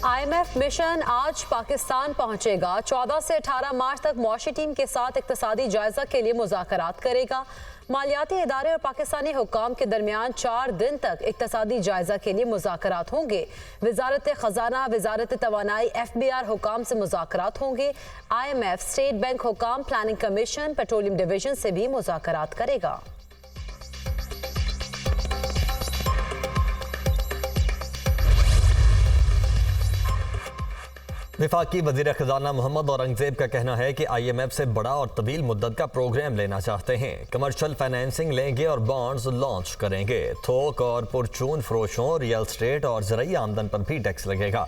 IMF mission आज पाकिस्तान पहुंचेगा। 14 से 18 मार्च तक मौशी टीम के साथ इक्तिसादी जायजा के लिए मुज़ाकरात करेगा। मालियाती इदारे और पाकिस्तानी हुक्काम के दरमियान 4 दिन तक इक्तिसादी जायजा के लिए मुज़ाकरात होंगे। वजारत खजाना, वजारत तवानाई, FBR हुक्काम से मुज़ाकरात होंगे। IMF, स्टेट बैंक हुक्काम, प्लानिंग कमीशन, पेट्रोलियम डिवीजन से भी मुज़ाकरात करेगा। वफाकी वज़ीर ख़ज़ाना मोहम्मद औरंगज़ेब का कहना है कि IMF से बड़ा और तवील मुद्दत का प्रोग्राम लेना चाहते हैं। कमर्शियल फाइनेंसिंग लेंगे और बॉन्ड्स लॉन्च करेंगे। थोक और पुरचून फरोशों, रियल स्टेट और ज़रूरी आमदन पर भी टैक्स लगेगा।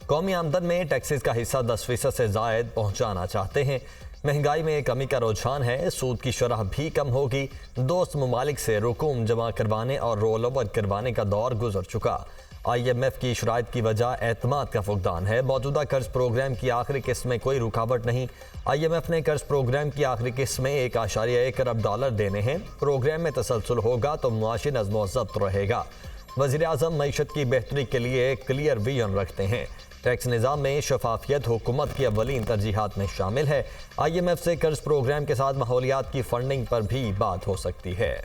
कौमी आमदन में टैक्सेस का हिस्सा 10% से ज़ायद पहुँचाना चाहते हैं। महंगाई में कमी का रुझान है, सूद की शरह भी कम होगी। दोस्त ममालिक से रकूम जमा करवाने और रोल ओवर करवाने का दौर गुजर चुका। IMF की शराइत की वजह एतमाद का फुकदान है। मौजूदा कर्ज प्रोग्राम की आखिरी किस्त में कोई रुकावट नहीं। IMF ने कर्ज प्रोग्राम की आखिरी किस्त में $1.1 अरब देने हैं। प्रोग्राम में तसलसल होगा तो मुआशी नज़्म व ज़ब्त रहेगा। वज़ीर आज़म मईशत की बेहतरी के लिए क्लियर विजन रखते हैं। टैक्स निज़ाम में शफाफियत हुकूमत की अव्वलीन तरजीहात में शामिल है। IMF से कर्ज प्रोग्राम के साथ माहौलियात की फंडिंग पर भी बात हो सकती है।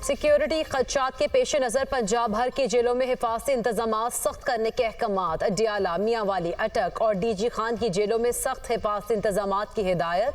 सिक्योरिटी खदशात के पेश नज़र पंजाब भर की जेलों में हिफाजती इंतजाम सख्त करने के अहकामात। अडियाला, मियांवाली, अटक और DG खान की जेलों में सख्त हिफाजती इंतजाम की हिदायत।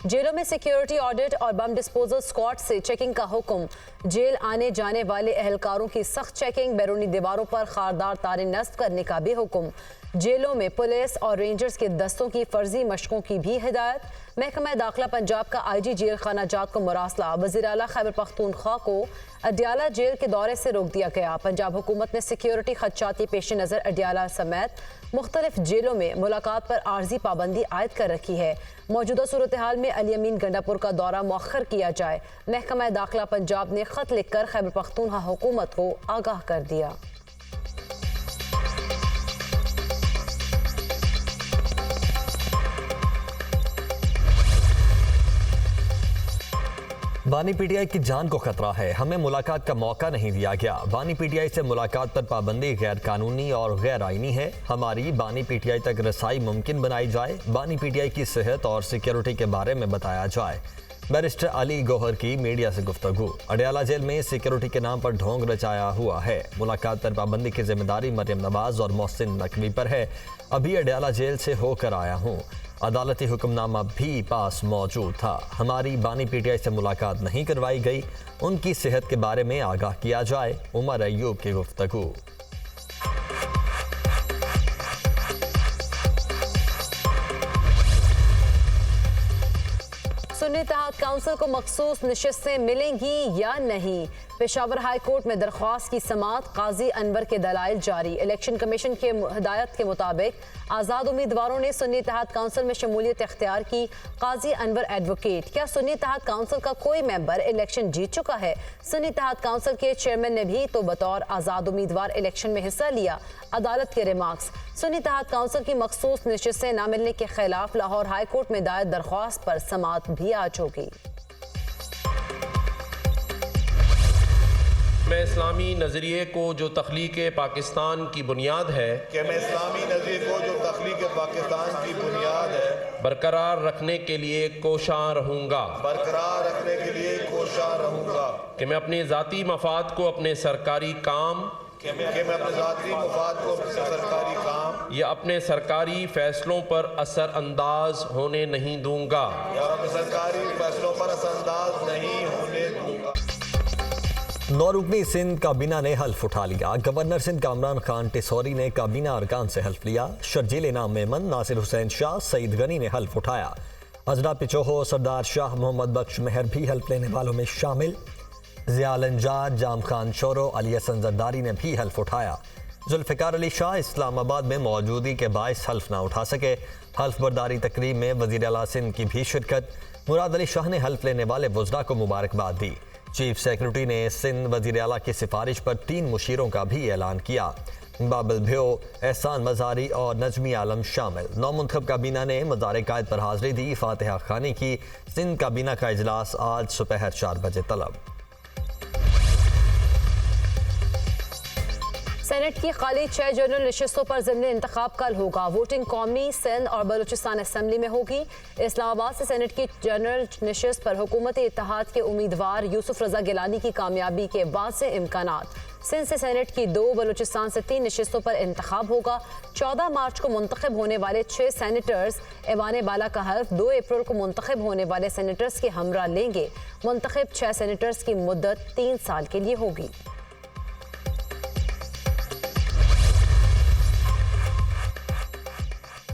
जेलों में सिक्योरिटी ऑडिट और बम डिस्पोजल स्क्वाड से चेकिंग का हुक्म। जेल आने जाने वाले एहलकारों की सख्त चेकिंग। बैरूनी दीवारों पर खारदार तारें नस्ब करने का भी हुक्म। जेलों में पुलिस और रेंजर्स के दस्तों की फर्जी मशकों की भी हिदायत। महकमा दाखिला पंजाब का IG जेल खाना जात को मुरासला। वज़ीर आला खैबर पख्तूनख्वा को अडियाला जेल के दौरे से रोक दिया गया। पंजाब हुकूमत ने सिक्योरिटी खदशात के पेश नज़र अडियाला समेत मुख्तलिफ जेलों में मुलाकात पर आर्जी पाबंदी आयद कर रखी है। मौजूदा सूरत हाल में अली अमीन गंडापुर का दौरा मौखर किया जाए। महकमा दाखिला पंजाब ने खत लिखकर खैबर पख्तूनख्वा हुकूमत को आगाह कर दिया। बानी PTI की जान को खतरा है, हमें मुलाकात का मौका नहीं दिया गया। बानी PTI से मुलाकात पर पाबंदी गैर कानूनी और गैर आईनी है। हमारी बानी PTI तक रसाई मुमकिन बनाई जाए। बानी PTI की सेहत और सिक्योरिटी के बारे में बताया जाए। बैरिस्टर अली गौहर की मीडिया से गुफ्तगू। अडियाला जेल में सिक्योरिटी के नाम पर ढोंग रचाया हुआ है। मुलाकात पर पाबंदी की जिम्मेदारी मरियम नवाज और मोहसिन नकवी पर है। अभी अडियाला जेल से होकर आया हूँ। अदालती हुक्मनामा भी पास मौजूद था। हमारी बानी PTI से मुलाकात नहीं करवाई गई। उनकी सेहत के बारे में आगाह किया जाए। उमर अयूब की गुफ्तगू। सुन्नी इत्तेहाद काउंसिल को मखसूस नशिस्तें मिलेंगी या नहीं। पेशावर हाई कोर्ट में दरख्वास्त की समाअत। काजी अनवर के दलाइल जारी। इलेक्शन कमीशन के हिदायत के मुताबिक आज़ाद उम्मीदवारों ने सुन्नी इत्तेहाद काउंसिल में शमूलियत इख्तियार की। काजी अनवर एडवोकेट, क्या सुन्नी इत्तेहाद काउंसिल का कोई मेंबर इलेक्शन जीत चुका है? सुन्नी इत्तेहाद काउंसिल के चेयरमैन ने भी तो बतौर आज़ाद उम्मीदवार इलेक्शन में हिस्सा लिया। अदालत के रिमार्क्स। सुन्नी इत्तेहाद काउंसिल की मखसूस नशिस्तें न मिलने के खिलाफ लाहौर हाई कोर्ट में दायर दरख्वास्त पर समाअत भी आज होगी। मैं इस्लामी नज़रिए को जो तख्लीक पाकिस्तान की बुनियाद है बरकरार रखने के लिए कोशां रहूँगा कि मैं अपने ज़ाती मफाद को अपने सरकारी काम या अपने सरकारी फैसलों पर असर अंदाज होने नहीं दूंगा। नौरुकनी सिंध काबीना ने हल्फ उठा लिया। गवर्नर सिंध कामरान खान टिसौरी ने काबीना अरकान से हल्फ लिया। शर्जील इनाम मेमन, नासिर हुसैन शाह, सईद गनी ने हल्फ उठाया। अजरा पिचोहो, सरदार शाह मोहम्मद बख्श मेहर भी हल्फ लेने वालों में शामिल। ज़ियाल अंजार, जाम खान शोरो, अली हसन जरदारी ने भी हल्फ उठाया। जुल्फ़िकार अली शाह इस्लामाबाद में मौजूदगी के बायस हल्फ ना उठा सके। हल्फ बर्दारी तकरीब में वज़ीर आला सिंध की भी शिरकत। मुराद अली शाह ने हल्फ लेने वाले वज़रा को मुबारकबाद दी। चीफ सेक्रेटरी ने सिंध वज़ीर आला की सिफारिश पर 3 मुशीरों का भी ऐलान किया। बाबिल भ्यो, एहसान मजारी और नजमी आलम शामिल। नौमुंतखब काबीना ने मज़ार कायद पर हाजिरी दी। फातिहा खानी की सिंध काबीना का इजलास आज सुपहर 4 बजे तलब। सेनेट की खाली 6 जनरल नशिस्तों पर ज़िमनी इंतखाब कल होगा। वोटिंग कौमी, सिंध और बलूचिस्तान असम्बली में होगी। इस्लामाबाद से सेनेट की जनरल नशिस्त पर हुकूमती इत्तेहाद के उम्मीदवार यूसुफ रजा गिलानी की कामयाबी के बाद से इम्कानात। सिंध से सेनेट की 2, बलूचिस्तान से 3 नशिस्तों पर इंतखाब होगा। 14 मार्च को मुंतखब होने वाले 6 सेनेटर्स ऐवान बाला का हल्फ 2 अप्रैल को मुंतखब होने वाले सेनेटर्स के हमरा लेंगे। मुंतखब 6 सेनेटर्स की मुद्दत 3 साल के लिए होगी।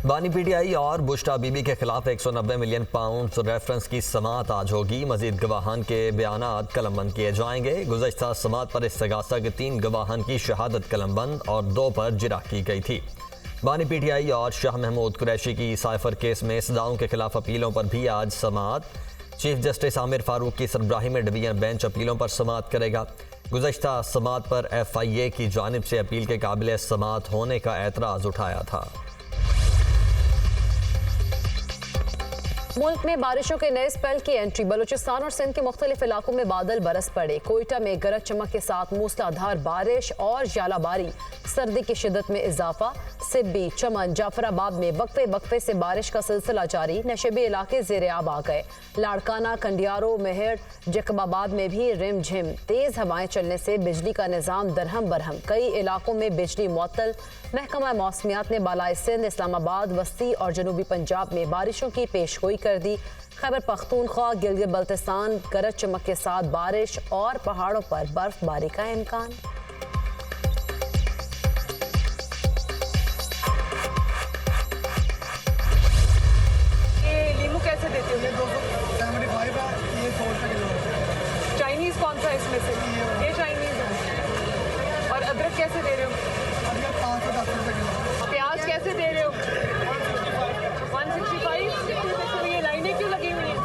बानी पीटीआई और बुश्रा बीबी के खिलाफ 190 मिलियन पाउंड रेफरेंस की समाअत आज होगी। मजीद गवाहान के बयानात कलमबंद किए जाएंगे। गुज़श्ता समाअत पर इस्तगासा के 3 गवाहान की शहादत कलमबंद और 2 पर जिरा की गई थी। बानी पीटीआई और शाह महमूद कुरैशी की साइफर केस में सजाओं के खिलाफ अपीलों पर भी आज समाअत। चीफ जस्टिस आमिर फारूक की सरबराही में डिवीजन बेंच अपीलों पर समाअत करेगा। गुज़श्ता समाअत पर FIA की जानिब से अपील के काबिल समाअत होने का एतराज़ उठाया था। मुल्क में बारिशों के नए स्पेल की एंट्री। बलूचिस्तान और सिंध के मुख्तलिफ इलाकों में बादल बरस पड़े। कोयटा में गरज चमक के साथ मूसलाधार बारिश और जालाबारी, सर्दी की शिद्दत में इजाफा। सिब्बी, चमन, जाफराबाद में वक्फे वक्फे से बारिश का सिलसिला जारी। नशेबी इलाके ज़ेर-ए-आब आ गए। लाड़काना, कंडियारो, मेहर, जकबाबाद में भी रिमझिम तेज हवाएं चलने से बिजली का निज़ाम दरहम बरहम। कई इलाकों में बिजली मुअत्तल। महकमा मौसमियात ने बालाई सिंध, इस्लामाबाद, वस्ती और जनूबी पंजाब में बारिशों की पेशगोई कर दी। खैबर पख्तूनख्वा, गिलगित बल्तिस्तान गरज चमक के साथ बारिश और पहाड़ों पर बर्फबारी का इम्कान। नींबू कैसे देते हो? 275 है, ये 100 रुपये किलो। चाइनीज कौन सा इसमें से? ये चाइनीज है। और अदरक कैसे दे रहे हो? अदरक 510 रुपये किलो। प्याज कैसे दे रहे हो? 165। तो ये लाइनें क्यों लगी हुई हैं?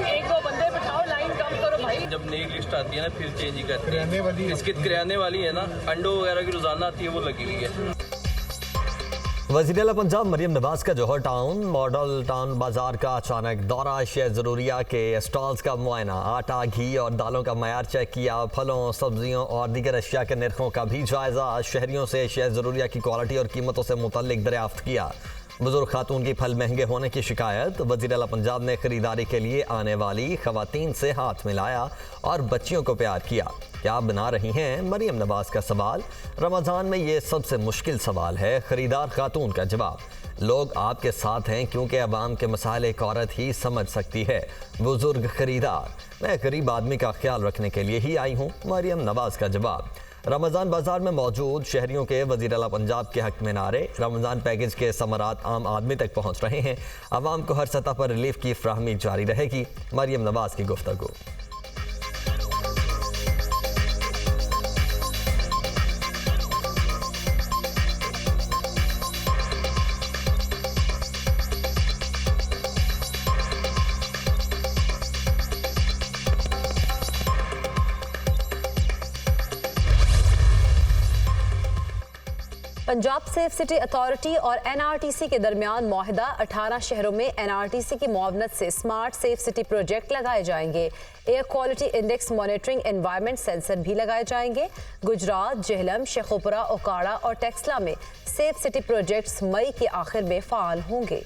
1-2 बंदे बिठाओ, लाइन कम करो भाई। जब नई लिस्ट आती है ना फिर चेंज ही करते हैं। इसकी किराने वाली है ना, अंडों वगैरह की रोजाना आती है, वो लगी हुई है। वज़ीर आला पंजाब मरियम नवाज का जौहर टाउन मॉडल टाउन बाजार का अचानक दौरा। अशिया ज़रूरिया के स्टॉल्स का मुआयना। आटा, घी और दालों का मयार चेक किया। फलों, सब्जियों और दीगर अशिया के नरखों का भी जायजा। शहरियों से अशिया ज़रूरिया की क्वालिटी और कीमतों से मुतल्लिक दरियाफ्त किया। बुजुर्ग खातून की फल महंगे होने की शिकायत। वज़ीर आला पंजाब ने खरीदारी के लिए आने वाली खवातीन से हाथ मिलाया और बच्चियों को प्यार किया। क्या बना रही हैं? मरियम नवाज का सवाल। रमज़ान में ये सबसे मुश्किल सवाल है। खरीदार खातून का जवाब। लोग आपके साथ हैं क्योंकि अवाम के मसाइल एक औरत ही समझ सकती है। बुजुर्ग खरीदार, मैं गरीब आदमी का ख्याल रखने के लिए ही आई हूँ। मरियम नवाज का जवाब। रमज़ान बाजार में मौजूद शहरियों के वज़ीर आला पंजाब के हक में नारे। रमज़ान पैकेज के समरात आम आदमी तक पहुँच रहे हैं। अवाम को हर सतह पर रिलीफ की फ्राहमी जारी रहेगी। मरियम नवाज की गुफ्तगू। पंजाब सेफ सिटी अथॉरिटी और NRTC के दरमियान मुआहदा। 18 शहरों में NRTC की मुआवनत से स्मार्ट सेफ सिटी प्रोजेक्ट लगाए जाएंगे। Air quality index monitoring, environment sensor भी लगाए जाएंगे। गुजरात, जेहलम, शेखोपुरा, ओकाड़ा और टेक्सला में सेफ सिटी प्रोजेक्ट्स मई के आखिर में फाल होंगे।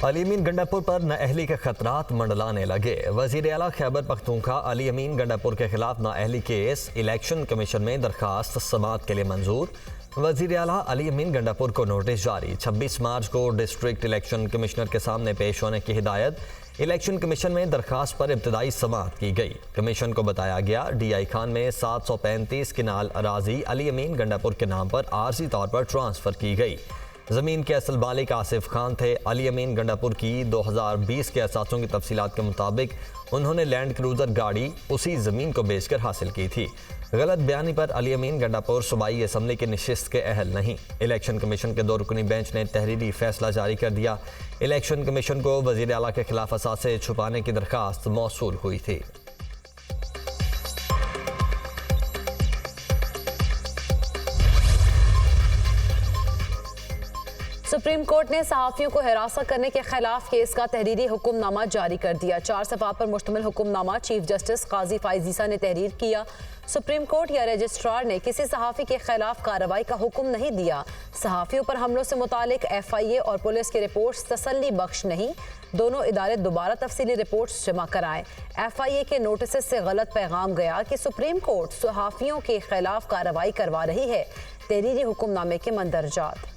अली अमीन गंडापुर पर नाअहली के खतरात मंडलाने लगे। वज़ीर आला खैबर पख्तूनख्वा अली अमीन गंडापुर के खिलाफ नाअहली केस। इलेक्शन कमीशन में दरखास्त समाअत के लिए मंजूर। वज़ीर आला अली अमीन गंडापुर को नोटिस जारी। 26 मार्च को डिस्ट्रिक्ट इलेक्शन कमिश्नर के सामने पेश होने की हिदायत। इलेक्शन कमीशन में दरखास्त पर इब्तदाई समाअत की गई। कमीशन को बताया गया DI खान में 735 किनाल अराजी अली अमीन गंडापुर के नाम पर आर्जी तौर पर ट्रांसफ़र की गई। ज़मीन के असल मालिक आसिफ खान थे। अली अमीन गंडापुर की 2020 के असासों की तफसीलात के मुताबिक उन्होंने लैंड क्रूज़र गाड़ी उसी ज़मीन को बेचकर हासिल की थी। गलत बयानी पर अली अमीन गंडापुर सूबाई असम्बली की नशिस्त के अहल नहीं। इलेक्शन कमीशन के 2 रुकनी बेंच ने तहरीरी फैसला जारी कर दिया। इलेक्शन कमीशन को वज़ीर आला के खिलाफ असासे छुपाने की दरखास्त मौसूल हुई थी। सुप्रीम कोर्ट ने सहाफियों को हिरासत करने के खिलाफ केस का तहरीरी हुक्मनामा जारी कर दिया। 4 सफ़ा पर मुश्तमिल हुक्मनामा चीफ जस्टिस काजी फाइजीसा ने तहरीर किया। सुप्रीम कोर्ट या रजिस्ट्रार ने किसी सहाफ़ी के खिलाफ कार्रवाई का हुक्म नहीं दिया। सहाफ़ियों पर हमलों से मुतालिक FIA और पुलिस की रिपोर्ट्स तसल्ली बख्श नहीं। दोनों इदारे दोबारा तफसीली रिपोर्ट्स जमा कराएं। FIA के नोटिस से गलत पैगाम गया कि सुप्रीम कोर्ट सहाफ़ियों के खिलाफ कार्रवाई करवा रही है। तहरीरी हुक्मनामे के मंदरजात।